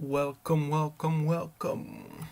Welcome, welcome, welcome.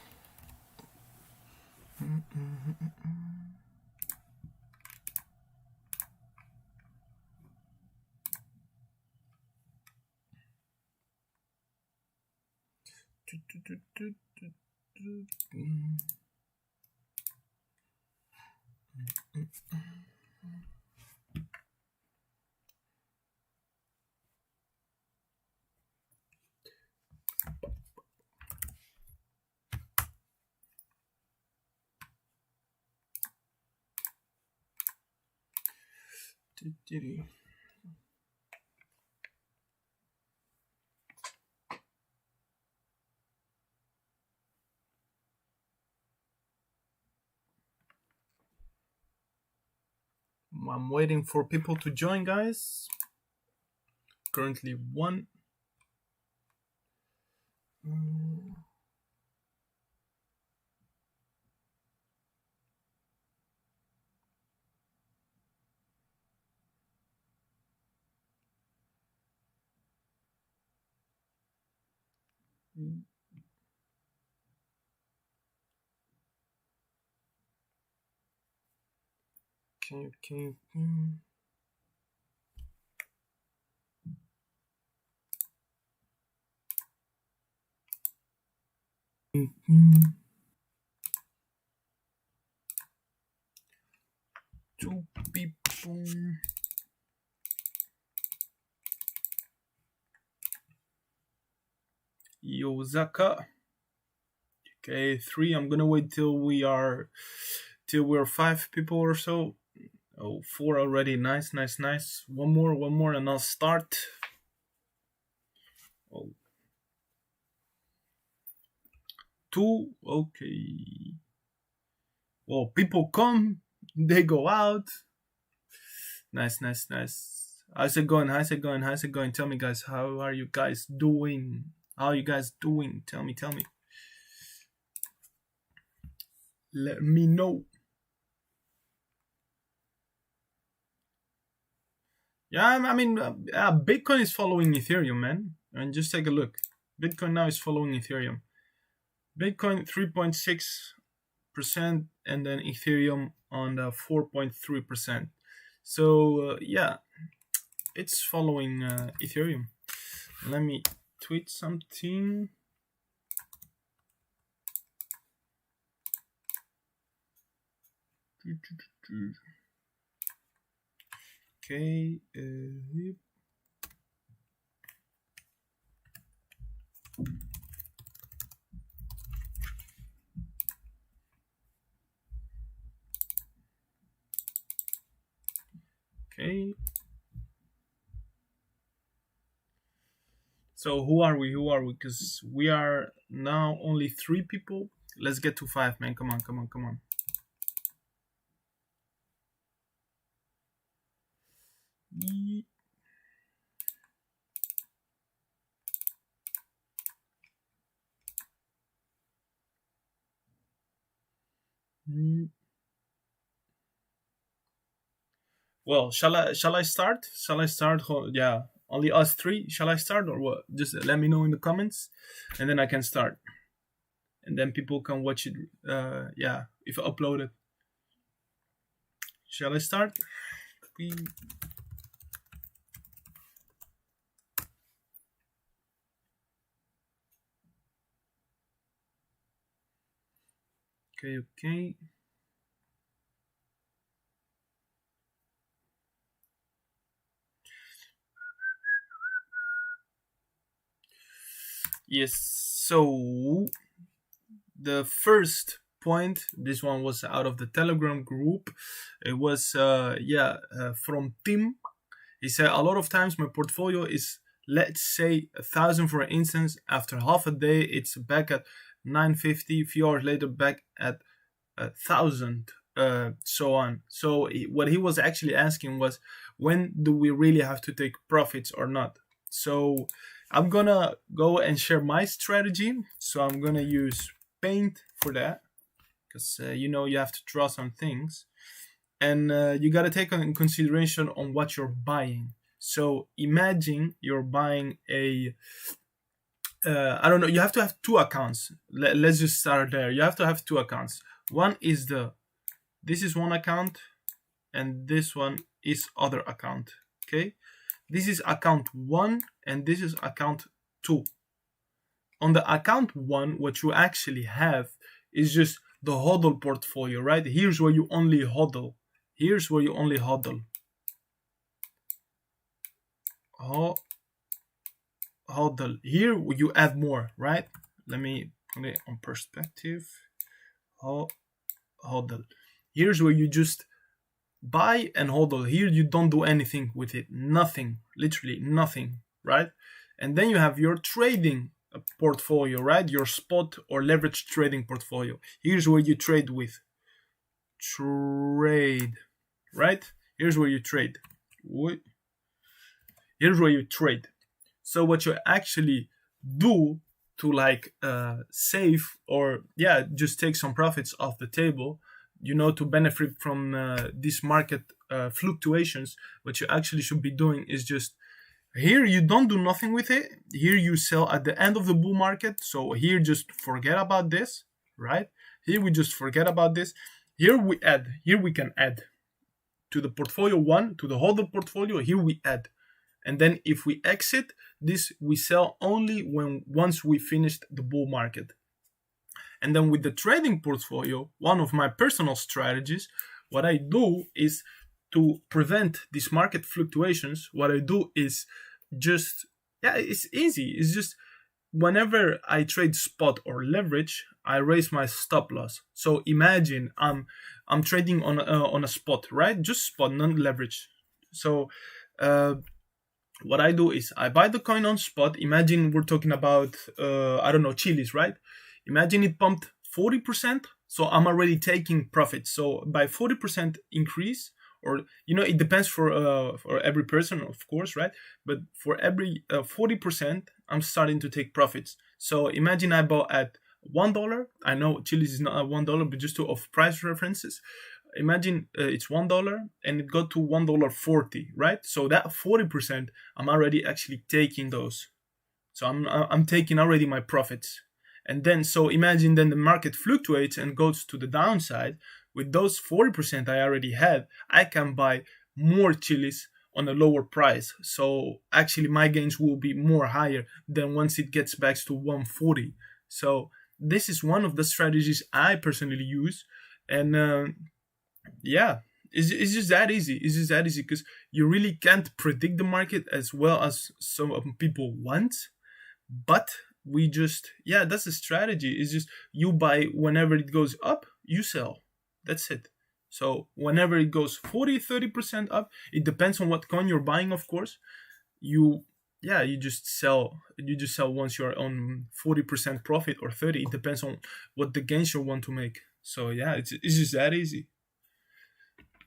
I'm waiting for people to join, guys. Currently one. Okay. Two people. Yozaka. Okay, three. I'm gonna wait till we're five people or so. Oh, four already. Nice. One more, and I'll start. Oh, two. Okay. Well, people come, they go out. Nice. How's it going? Tell me, guys, how are you guys doing? How are you guys doing? Tell me. Let me know. Yeah, I mean, Bitcoin is following Ethereum, man. And just take a look. Bitcoin now is following Ethereum. Bitcoin 3.6%, and then Ethereum on the 4.3%. So yeah, it's following Ethereum. Let me tweet something. Okay. Okay. So who are we? Because we are now only three people. Let's get to five, man. Come on. Well, shall I start? Yeah, only us three. Shall I start or what? Just let me know in the comments, and then I can start, and then people can watch it. Yeah, if I upload it. Shall I start? Okay. Yes. So the first point, this one was out of the Telegram group. It was from Tim. He said, a lot of times my portfolio is, let's say, 1,000 for instance. After half a day, it's back at 950. A few hours later, back at 1,000, so on. So what he was actually asking was, when do we really have to take profits or not? So I'm gonna go and share my strategy. So I'm gonna use Paint for that, because you have to draw some things, and you gotta take in consideration on what you're buying. So imagine you're buying a I don't know, you have to have two accounts. Let's just start there. You have to have two accounts. One is this is one account, and this one is other account. Okay, this is account 1 and this is account 2. On the account 1, what you actually have is just the hodl portfolio, right? Here's where you only hodl. Here's where you only hodl. Hodl. Here you add more, right? Let me put it on perspective. Hodl. Here's where you just buy and hodl. Here you don't do anything with it. Nothing. Literally nothing, right? And then you have your trading portfolio, right? Your spot or leverage trading portfolio. Here's where you trade with. Trade, right? Here's where you trade. Here's where you trade. So what you actually do to save or just take some profits off the table, to benefit from these market fluctuations, what you actually should be doing is just, here you don't do nothing with it. Here you sell at the end of the bull market. So here just forget about this, right? Here we just forget about this. Here we add. Here we can add to the portfolio 1, to the hodl portfolio. Here we add. And then if we exit this, we sell only once we finished the bull market. And then with the trading portfolio, one of my personal strategies, what I do is to prevent these market fluctuations. What I do is just, it's easy. It's just whenever I trade spot or leverage, I raise my stop loss. So imagine I'm trading on a spot, right? Just spot, non-leverage. So what I do is I buy the coin on spot. Imagine we're talking about, Chiliz, right? Imagine it pumped 40%. So I'm already taking profit. So by 40% increase, or, it depends for every person, of course, right? But for every 40%, I'm starting to take profits. So imagine I bought at $1. I know Chiliz is not at $1, but just of price references. Imagine it's $1 and it got to $1.40, right? So that 40%, I'm already actually taking those. So I'm taking already my profits. And then, so imagine then the market fluctuates and goes to the downside. With those 40% I already had, I can buy more Chiliz on a lower price. So actually my gains will be more higher than once it gets back to 140. So this is one of the strategies I personally use. And it's just that easy. It's just that easy because you really can't predict the market as well as some people want. But we just, that's a strategy. It's just you buy whenever it goes up, you sell. That's it. So whenever it goes 40-30% up, it depends on what coin you're buying, of course. You just sell. You just sell once you're on 40% profit or 30. It depends on what the gains you want to make. So it's just that easy.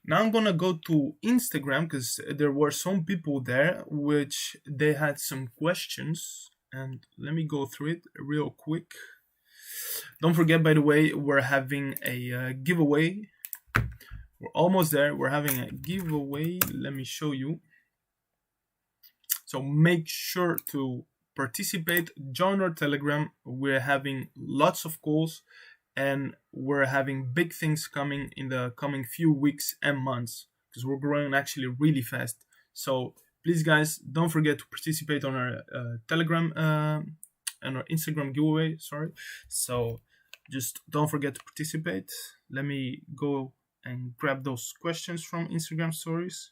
Now I'm gonna go to Instagram because there were some people there which they had some questions, and let me go through it real quick. Don't forget, by the way, we're having a giveaway. We're almost there. We're having a giveaway. Let me show you. So make sure to participate. Join our Telegram. We're having lots of calls. And we're having big things coming in the coming few weeks and months because we're growing actually really fast. So please, guys, don't forget to participate on our Telegram and our Instagram giveaway. Sorry. So just don't forget to participate. Let me go and grab those questions from Instagram stories.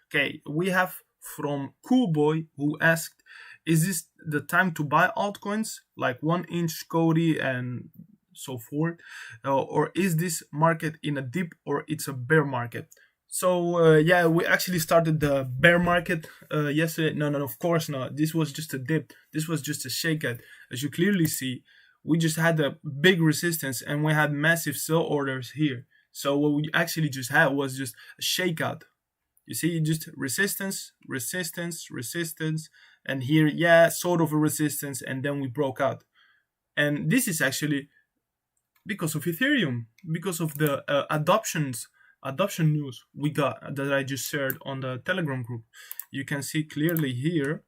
Okay, we have from Coolboy who asked is this the time to buy altcoins like 1inch, Cody, and so forth, or is this market in a dip or it's a bear market? So yeah, we actually started the bear market yesterday. No, of course not. This was just a dip. This was just a shakeout. As you clearly see, we just had a big resistance and we had massive sell orders here. So what we actually just had was just a shakeout. You see, just resistance, resistance, resistance, and here, yeah, sort of a resistance, and then we broke out. And this is actually because of Ethereum, because of the adoption news we got that I just shared on the Telegram group. You can see clearly here.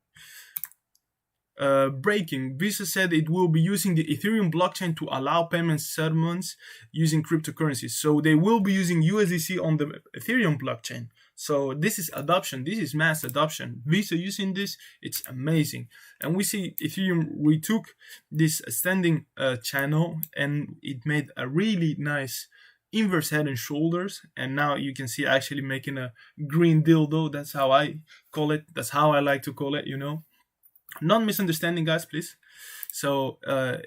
Breaking. Visa said it will be using the Ethereum blockchain to allow payment settlements using cryptocurrencies. So they will be using USDC on the Ethereum blockchain. So this is adoption. This is mass adoption. Visa using this, it's amazing. And we see Ethereum retook this ascending channel and it made a really nice inverse head and shoulders. And now you can see actually making a green dildo. That's how I call it. That's how I like to call it, you know. Non-misunderstanding, guys, please. So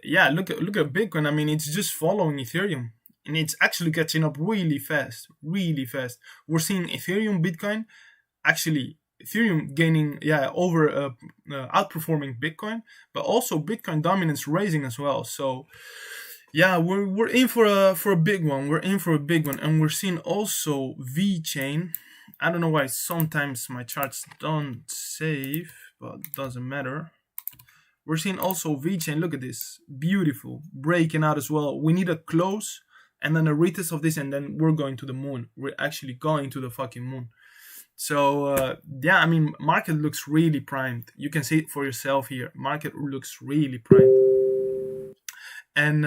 yeah, look at Bitcoin. I mean, it's just following Ethereum, and it's actually catching up really fast, really fast. We're seeing Ethereum, Bitcoin, actually Ethereum gaining, over outperforming Bitcoin, but also Bitcoin dominance raising as well. So yeah, we're in for a big one. We're in for a big one, and we're seeing also VeChain. I don't know why sometimes my charts don't save, but it doesn't matter. We're seeing also VeChain. Look at this, beautiful, breaking out as well. We need a close and then a retest of this, and then we're going to the moon. We're actually going to the fucking moon. So yeah, I mean, market looks really primed. You can see it for yourself here. Market looks really primed, and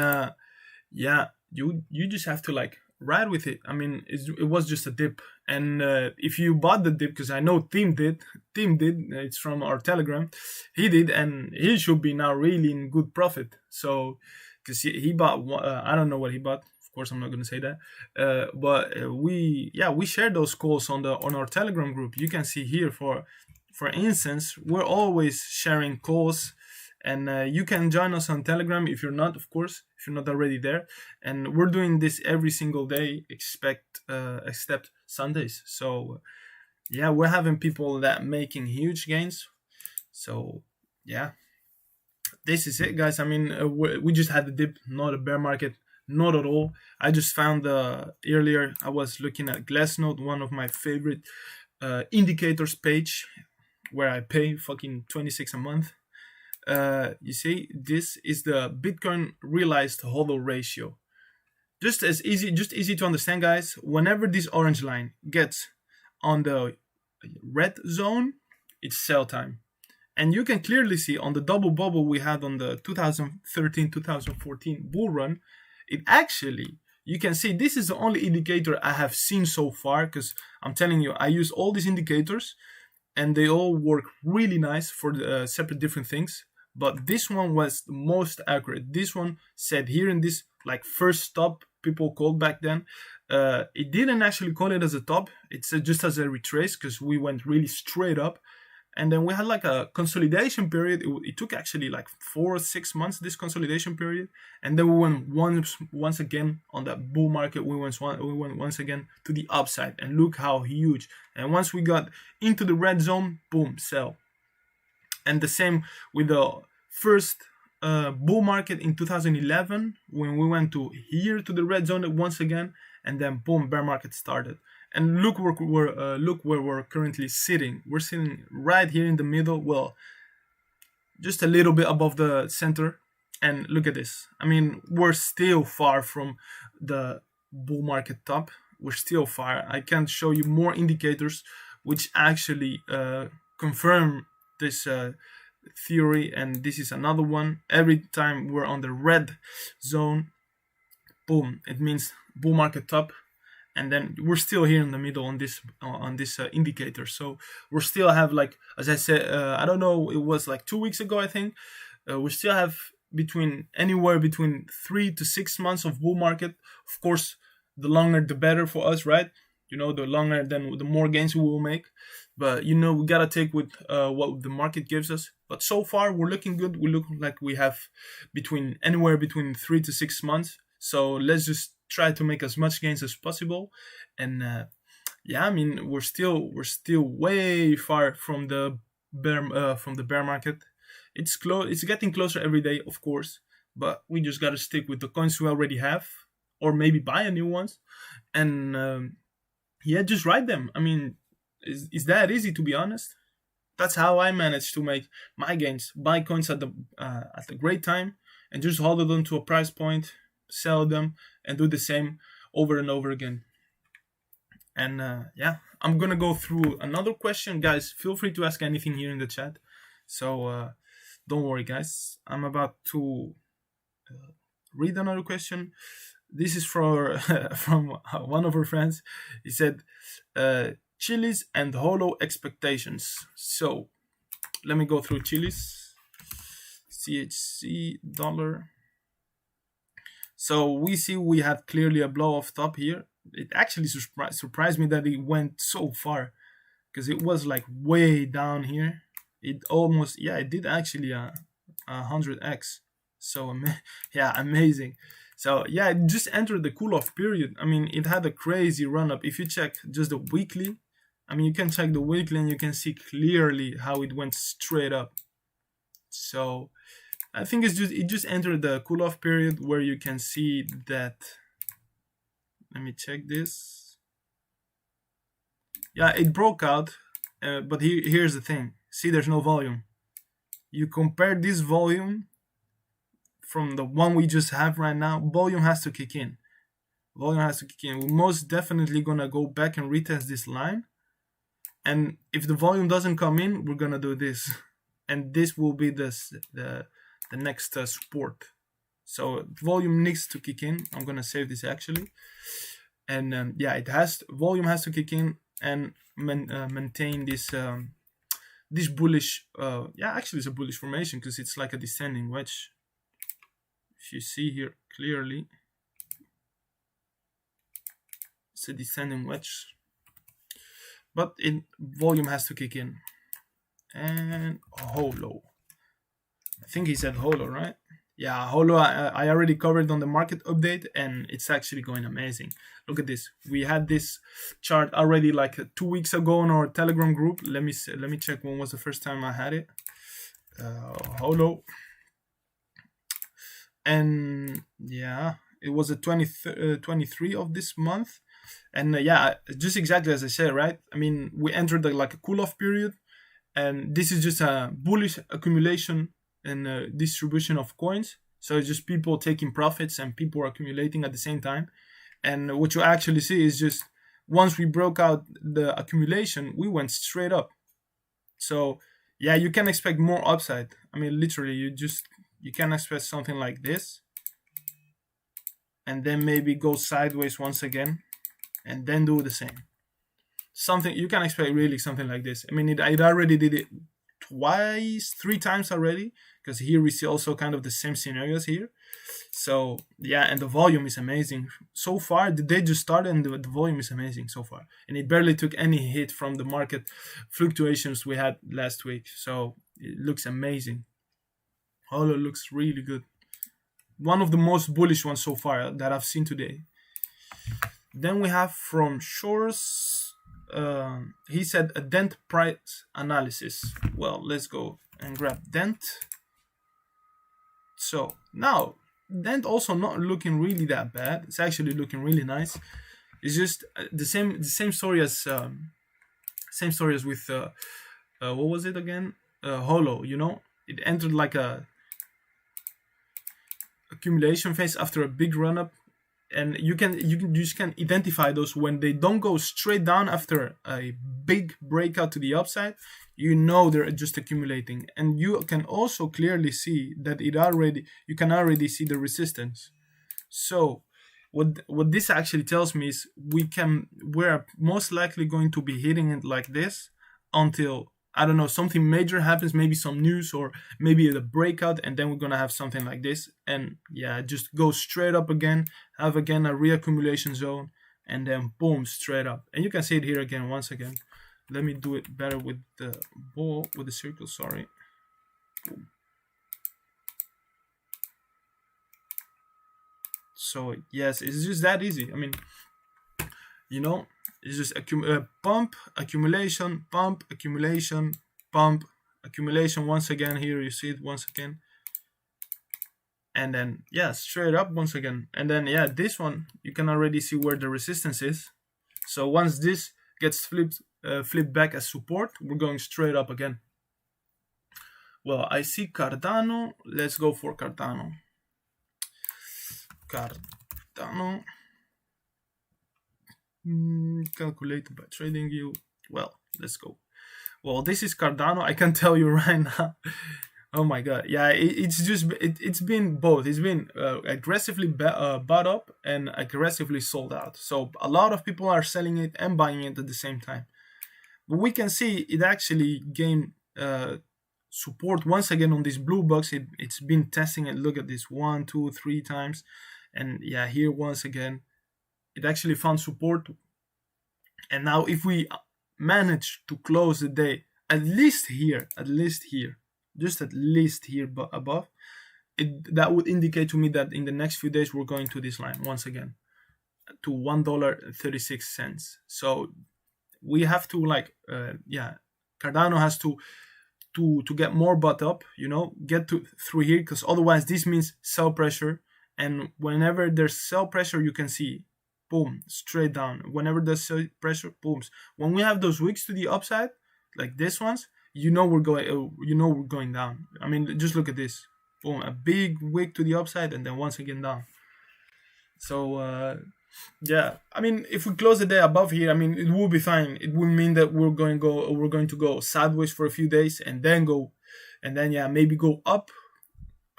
yeah, you just have to like ride with it. I mean, it was just a dip, and if you bought the dip, because I know Tim did, it's from our Telegram, he did, and he should be now really in good profit. So because he bought, I don't know what he bought. Of course, I'm not going to say that, but we shared those calls on our Telegram group. You can see here, for instance, we're always sharing calls. And you can join us on Telegram if you're not, of course, if you're not already there. And we're doing this every single day, except Sundays. So yeah, we're having people that making huge gains. So yeah, this is it, guys. I mean, we just had a dip, not a bear market, not at all. I just found earlier I was looking at Glassnode, one of my favorite indicators page, where I pay fucking $26 a month. You see, this is the Bitcoin realized hodl ratio. Just easy to understand, guys. Whenever this orange line gets on the red zone, it's sell time. And you can clearly see on the double bubble we had on the 2013-2014 bull run, it actually, you can see this is the only indicator I have seen so far, because I'm telling you, I use all these indicators and they all work really nice for the separate different things. But this one was the most accurate. This one said here in this like first stop people called back then, it didn't actually call it as a top. It said just as a retrace, because we went really straight up. And then we had like a consolidation period. It took actually like 4 or 6 months, this consolidation period. And then we went once again on that bull market. We went once again to the upside. And look how huge. And once we got into the red zone, boom, sell. And the same with the first bull market in 2011, when we went to here to the red zone once again, and then boom, bear market started. And look where we're currently sitting. We're sitting right here in the middle. Well, just a little bit above the center. And look at this. I mean, we're still far from the bull market top. We're still far. I can show you more indicators which actually confirm this theory, and this is another one. Every time we're on the red zone, boom, it means bull market top. And then we're still here in the middle on this indicator. So we still have, like, as I said, I don't know, it was like 2 weeks ago, I think. We still have anywhere between 3 to 6 months of bull market. Of course, the longer the better for us, right? The longer, then the more gains we will make. But we gotta take with what the market gives us. But so far we're looking good. We look like we have anywhere between 3 to 6 months. So let's just try to make as much gains as possible. And yeah, I mean, we're still way far from the bear market. It's close. It's getting closer every day, of course. But we just gotta stick with the coins we already have, or maybe buy a new ones, and yeah, just ride them. I mean, is that easy, to be honest? That's how I managed to make my gains. Buy coins at the great time, and just hold them to a price point, sell them, and do the same over and over again. And yeah, I'm gonna go through another question, guys. Feel free to ask anything here in the chat. So don't worry, guys. I'm about to read another question. This is from one of our friends. He said, Chiliz and Holo expectations. So let me go through Chiliz, CHC dollar. So we had clearly a blow off top here. It actually surprised me that it went so far, because it was like way down here. It did actually 100x. So yeah, amazing. So yeah, it just entered the cool off period. I mean, it had a crazy run up. If you check just the weekly, I mean, you can check the weekly and you can see clearly how it went straight up. So I think it just entered the cool off period, where you can see that. Let me check this. Yeah, it broke out, but here's the thing. See, there's no volume. You compare this volume from the one we just have right now. Volume has to kick in. We're most definitely gonna go back and retest this line. And if the volume doesn't come in, we're gonna do this, and this will be the next support. So volume needs to kick in. I'm gonna save this actually, and yeah, volume has to kick in and maintain this this bullish. Yeah, actually, it's a bullish formation because it's like a descending wedge. If you see here clearly, it's a descending wedge, but volume has to kick in. And Holo, I think he said Holo, right? Yeah, Holo, I already covered on the market update, and it's actually going amazing. Look at this. We had this chart already like 2 weeks ago in our Telegram group. Let me check when was the first time I had it. Holo. And yeah, it was the 23 of this month. And yeah, just exactly as I said, right? I mean, we entered like a cool-off period, and this is just a bullish accumulation and distribution of coins. So it's just people taking profits and people are accumulating at the same time. And what you actually see is just once we broke out the accumulation, we went straight up. So yeah, you can expect more upside. I mean, literally, you can expect something like this, and then maybe go sideways once again, and then do the same. Something you can expect really something like this. I mean, it already did it twice, 3 times already, because here we see also kind of the same scenarios here. So yeah, and the volume is amazing so far. The day just started and the volume is amazing so far, and it barely took any hit from the market fluctuations we had last week. So it looks amazing. Holo looks really good. One of the most bullish ones so far that I've seen today. Then we have from Shores, he said a Dent price analysis. Well, let's go and grab Dent. So now Dent also not looking really that bad. It's actually looking really nice. It's just the same story as with what was it again? Holo. It entered like a accumulation phase after a big run up, and you just can identify those when they don't go straight down after a big breakout to the upside. They're just accumulating, and you can also clearly see that you can already see the resistance. So what this actually tells me is we're most likely going to be hitting it like this until, I don't know, something major happens, maybe some news or maybe the breakout, and then we're gonna have something like this, and yeah, just go straight up again, have again a reaccumulation zone, and then boom, straight up. And you can see it here again, once again. Let me do it better with the ball, with the circle, sorry. Boom. So yes, it's just that easy. I mean, you know, it's just pump, accumulation, pump, accumulation, pump, accumulation. Once again, here you see it once again. And then, yeah, straight up once again. And then, yeah, this one, you can already see where the resistance is. So once this gets flipped back as support, we're going straight up again. Well, I see Cardano. Let's go for Cardano. Cardano. Calculated by TradingView. Well, let's go. Well, this is Cardano. I can tell you right now. Oh my god, yeah, it's been both. It's been aggressively bought up and aggressively sold out. So a lot of people are selling it and buying it at the same time. But we can see it actually gained support once again on this blue box. It's been testing it. Look at this, 1, 2, 3 times, and yeah, here once again, it actually found support. And now, if we manage to close the day at least here, just at least here above, that would indicate to me that in the next few days we're going to this line once again, to $1.36. So we have to Cardano has to get more bought up, get through here, because otherwise this means sell pressure. And whenever there's sell pressure, you can see boom, straight down. Whenever there's sell pressure, booms. When we have those wicks to the upside, like this ones, we're going down. I mean, just look at this. Boom, a big wick to the upside, and then once again down. So yeah, I mean, if we close the day above here, I mean, it will be fine. It will mean that we're going to go sideways for a few days, and then maybe go up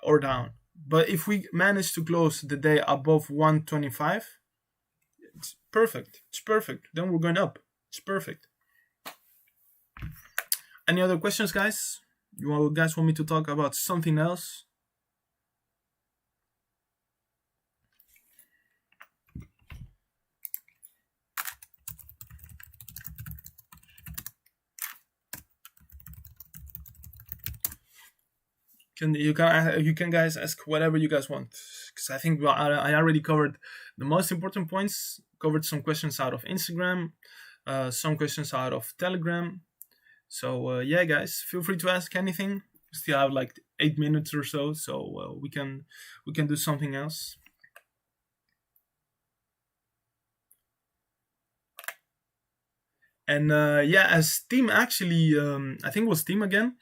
or down. But if we manage to close the day above 125, it's perfect. Then we're going up. It's perfect. Any other questions, guys? You guys want me to talk about something else? You can guys ask whatever you guys want, because I think I already covered the most important points. Covered some questions out of Instagram, some questions out of Telegram. So yeah, guys, feel free to ask anything. We still have like 8 minutes or so we can do something else. And yeah, as Team actually, I think it was Team again.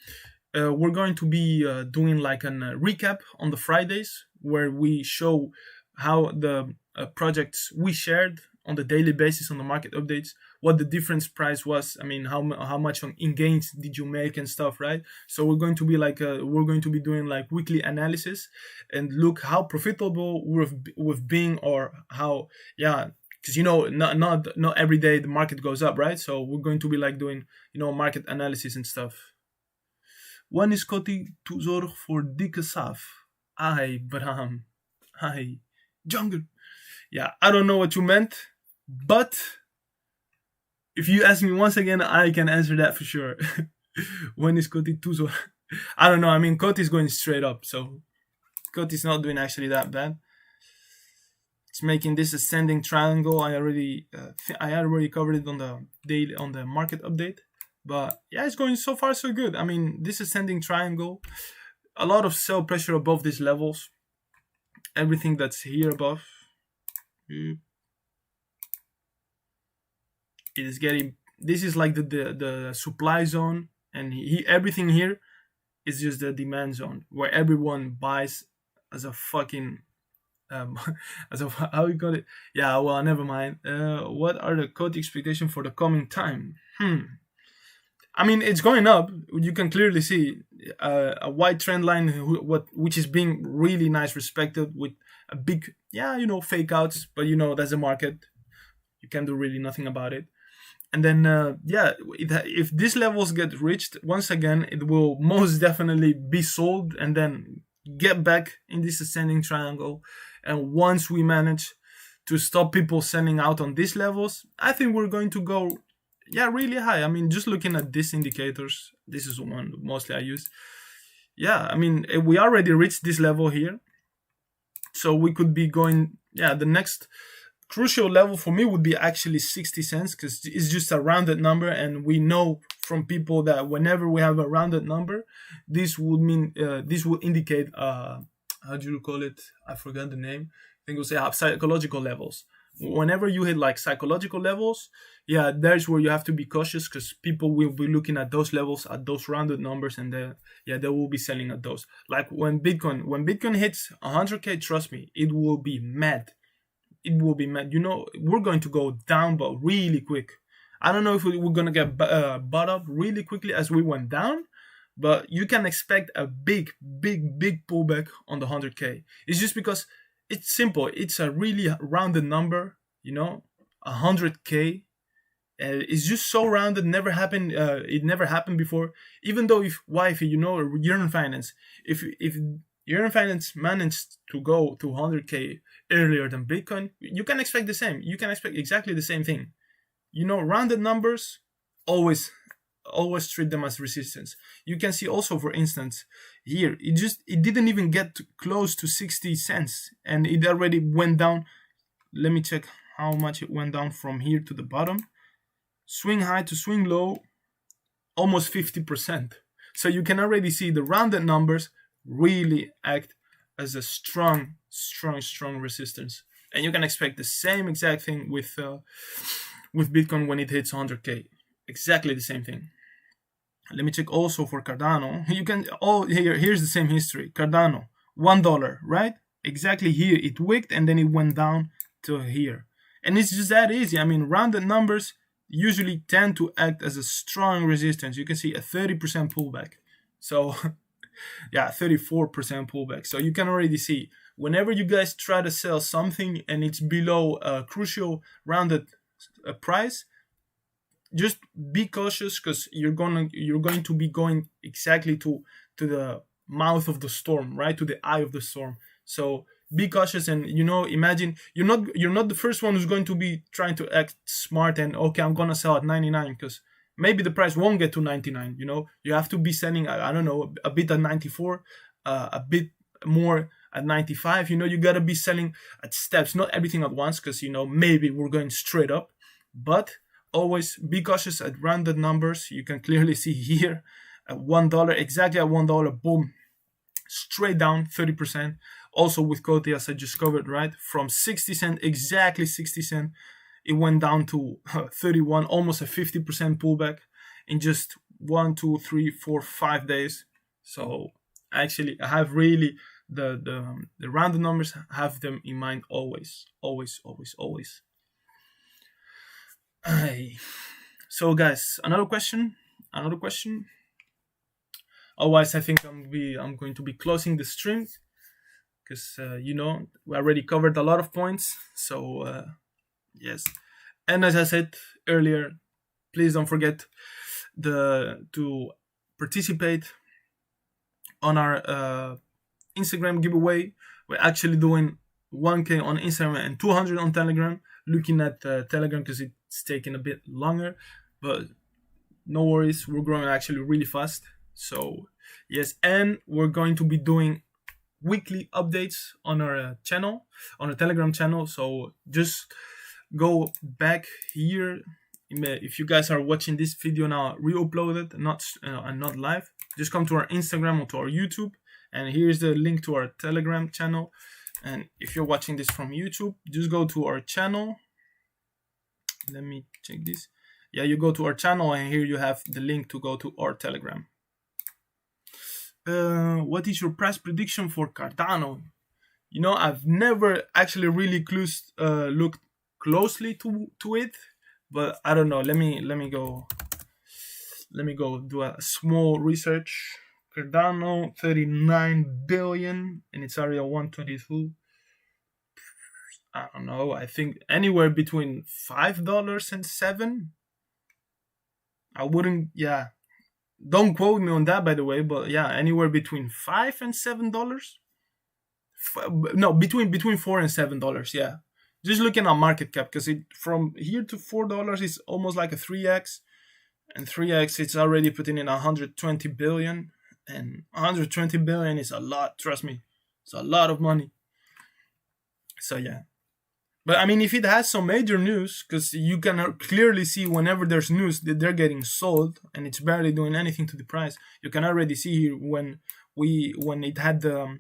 We're going to be doing like a recap on the Fridays, where we show how the projects we shared on the daily basis on the market updates, what the difference price was. I mean, how much in gains did you make and stuff, right? So we're going to be doing like weekly analysis and look how profitable we've been, or how, yeah, because not every day the market goes up, right? So we're going to be like doing market analysis and stuff. When is Kotti to zorg voor dikke saf? Ai, Bram. Ai, jungle. Yeah, I don't know what you meant, but if you ask me once again, I can answer that for sure. When is Kotti to zorg? I don't know. I mean, Kotti is going straight up, so Kotti is not doing actually that bad. It's making this ascending triangle. I already covered it on the market update. But yeah, it's going so far so good. I mean, this ascending triangle, a lot of sell pressure above these levels. Everything that's here above, it is getting. This is like the supply zone, and everything here is just the demand zone, where everyone buys as a fucking as a, how you call it? Yeah, well, never mind. What are the Kotti expectations for the coming time? I mean, it's going up. You can clearly see a white trend line, which is being really nice, respected, with a big, fake outs. But that's the market. You can do really nothing about it. And then, if these levels get reached, once again, it will most definitely be sold and then get back in this ascending triangle. And once we manage to stop people selling out on these levels, I think we're going to go, yeah, really high. I mean, just looking at these indicators, this is one mostly I use. Yeah, I mean, we already reached this level here, so we could be going, yeah, the next crucial level for me would be actually 60 cents, because it's just a rounded number, and we know from people that whenever we have a rounded number, this would mean this would indicate how do you call it, I forgot the name, I think we'll say psychological levels. Whenever you hit like psychological levels, yeah, there's where you have to be cautious, because people will be looking at those levels, at those rounded numbers, and they will be selling at those. Like when Bitcoin hits 100k, trust me, it will be mad. It will be mad. You know, we're going to go down, but really quick. I don't know if we're going to get bought up really quickly as we went down, but you can expect a big pullback on the 100k. It's just because it's simple. It's a really rounded number, you know, 100k. It's just so rounded. Never happened. It never happened before. Even though if Wifey, you know, Yearn Finance, if Yearn Finance managed to go to 100k earlier than Bitcoin, you can expect the same. You can expect exactly the same thing. You know, rounded numbers always treat them as resistance. You can see also, for instance, here it didn't even get close to 60 cents, and it already went down. Let me check how much it went down from here to the bottom. Swing high to swing low, almost 50%. So you can already see the rounded numbers really act as a strong resistance, and you can expect the same exact thing with Bitcoin when it hits 100k. Exactly the same thing. Let me check also for Cardano. You can here's the same history. Cardano, $1, right? Exactly here it wicked, and then it went down to here, and it's just that easy. I mean, rounded numbers usually tend to act as a strong resistance. You can see a 30% pullback. So yeah, 34% pullback. So you can already see whenever you guys try to sell something and it's below a crucial rounded price, just be cautious, because you're going to be going exactly to the mouth of the storm, right? To the eye of the storm. So be cautious, and you know, imagine you're not the first one who's going to be trying to act smart and okay, I'm gonna sell at 99, because maybe the price won't get to 99. You know, you have to be selling, I don't know, a bit at 94, a bit more at 95. You know, you gotta be selling at steps, not everything at once, because you know, maybe we're going straight up. But always be cautious at rounded numbers. You can clearly see here at $1, exactly at $1, boom, straight down 30%. Also with Coty, as I just covered, right, from 60 cent, exactly 60 cent, it went down to 31, almost a 50% pullback in just 1, 2, 3, 4, 5 days. So actually, I have really the rounded numbers, have them in mind always. So guys, another question. Otherwise, I think I'm going to be closing the stream, because you know, we already covered a lot of points. So yes, and as I said earlier, please don't forget to participate on our Instagram giveaway. We're actually doing 1K on Instagram and 200 on Telegram. Looking at Telegram because it's taking a bit longer, but no worries, we're growing actually really fast. So yes, and we're going to be doing weekly updates on our channel, on our Telegram channel. So just go back here. If you guys are watching this video now re-uploaded, and not live, just come to our Instagram or to our YouTube, and here's the link to our Telegram channel. And if you're watching this from YouTube, just go to our channel. Let me check this. Yeah, you go to our channel, and here you have the link to go to our Telegram. What is your price prediction for Cardano? You know, I've never actually really looked closely to it, but I don't know. Let me go do a small research. Cardano 39 billion in its area 122. I don't know. I think anywhere between $5 and $7. I wouldn't. Yeah, don't quote me on that, by the way. But yeah, anywhere between $5 and $7. No, between $4 and $7. Yeah, just looking at market cap, because it from here to $4 is almost like a 3x, and 3x it's already putting in 120 billion, and 120 billion is a lot. Trust me, it's a lot of money. So yeah. But I mean, if it has some major news, because you can clearly see whenever there's news that they're getting sold, and it's barely doing anything to the price. You can already see here when it had the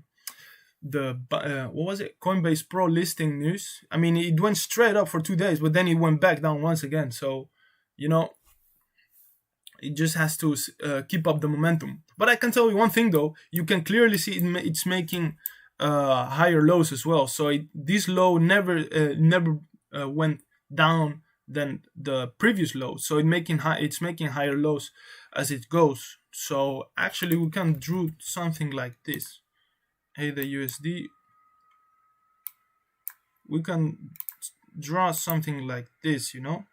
what was it, Coinbase Pro listing news. I mean, it went straight up for 2 days, but then it went back down once again. So, you know, it just has to keep up the momentum. But I can tell you one thing though: you can clearly see it's making higher lows as well. So this low never went down than the previous low. So it's making higher lows as it goes. So actually, we can draw something like this. Hey, the USD. We can draw something like this, you know,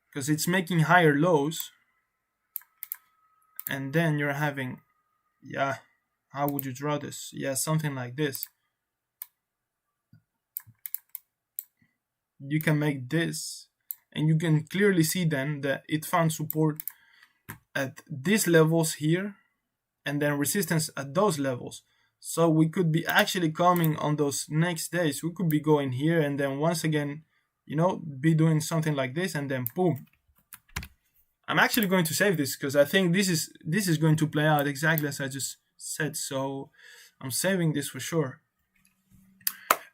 because it's making higher lows, and then you're having, yeah. How would you draw this? Yeah, something like this. You can make this, and you can clearly see then that it found support at these levels here, and then resistance at those levels. So we could be actually coming on those next days. We could be going here, and then once again, you know, be doing something like this, and then boom. I'm actually going to save this because I think this is going to play out exactly as I just said. So I'm saving this for sure.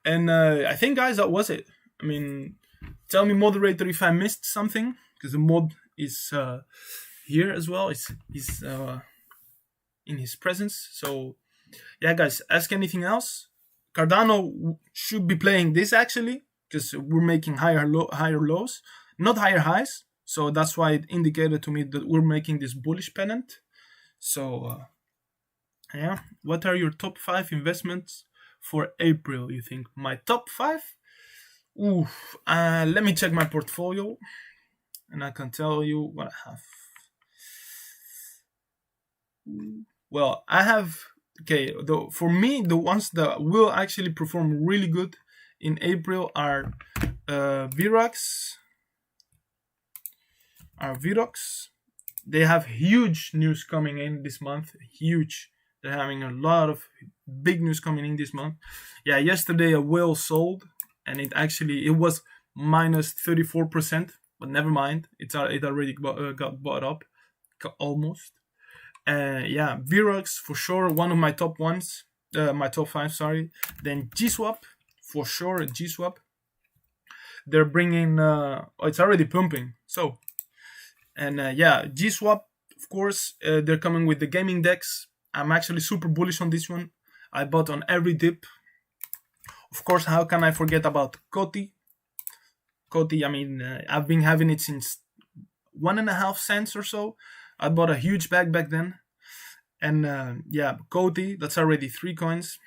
And I think, guys, that was it. I mean, tell me, moderator, if I missed something, because the mod is here as well. He's in his presence. So yeah, guys, ask anything else. Cardano should be playing this actually, because we're making higher lows, not higher highs. So that's why it indicated to me that we're making this bullish pennant. So yeah, what are your top 5 investments for April, you think? My top 5? Ooh, let me check my portfolio, and I can tell you what I have. Well, I have, okay, for me, the ones that will actually perform really good in April are Virox. They have huge news coming in this month. Huge. They're having a lot of big news coming in this month. Yeah, yesterday a whale sold, and it was minus 34%, but never mind. It already got bought up, almost. Yeah, Virox for sure, one of my top ones. My top 5, sorry. Then GSwap for sure. GSwap. They're bringing. It's already pumping. So. And yeah, GSwap, of course, they're coming with the gaming DEX. I'm actually super bullish on this one. I bought on every dip. Of course, how can I forget about Koti? Koti, I mean, I've been having it since 1.5 cents or so. I bought a huge bag back then. And yeah, Koti, that's already 3 coins.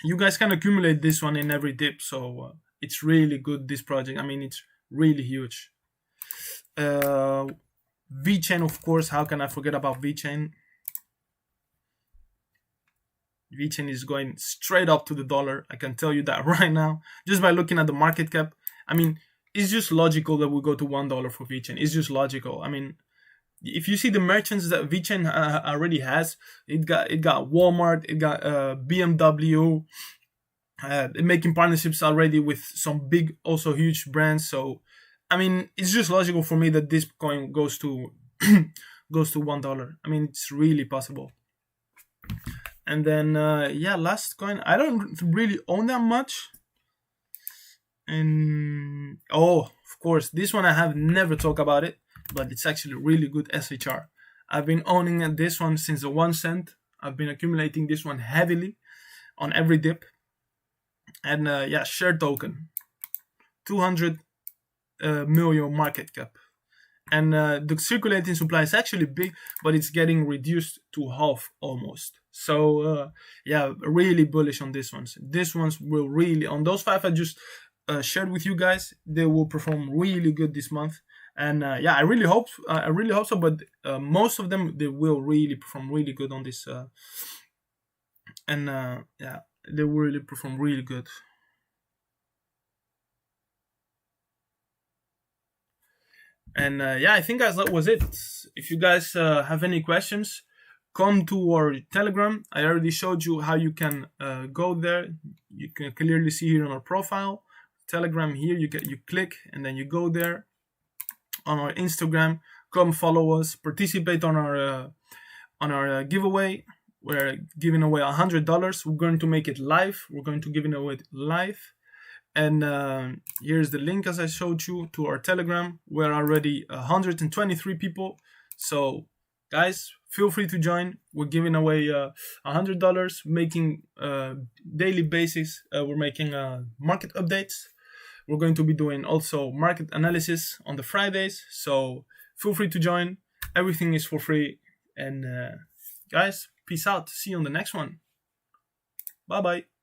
You guys can accumulate this one in every dip. So it's really good, this project. I mean, it's really huge. VeChain, of course. How can I forget about VeChain? VeChain is going straight up to the dollar. I can tell you that right now, just by looking at the market cap. I mean, it's just logical that we go to $1 for VeChain. It's just logical. I mean, if you see the merchants that VeChain already has, it got Walmart, it got BMW, making partnerships already with some big, also huge brands. So I mean, it's just logical for me that this coin goes to $1. I mean, it's really possible. And then yeah, last coin. I don't really own that much. And oh, of course, this one I have never talked about it, but it's actually really good. SHR. I've been owning this one since the 1 cent. I've been accumulating this one heavily on every dip. And yeah, share token, 200 million market cap, and the circulating supply is actually big, but it's getting reduced to half almost. So yeah, really bullish on these ones. These ones will really, on those 5 I just shared with you guys, they will perform really good this month. And yeah, I really hope so. But most of them, they will really perform really good on this. And yeah, they will really perform really good. And yeah, I think guys, that was it. If you guys have any questions, come to our Telegram. I already showed you how you can go there. You can clearly see here on our profile, Telegram here. You click and then you go there. On our Instagram, come follow us. Participate on our giveaway. We're giving away $100. We're going to make it live. We're going to give it away live. And here's the link, as I showed you, to our Telegram. We're already 123 people. So, guys, feel free to join. We're giving away $100, making daily basis. We're making market updates. We're going to be doing also market analysis on the Fridays. So, feel free to join. Everything is for free. And guys, peace out. See you on the next one. Bye-bye.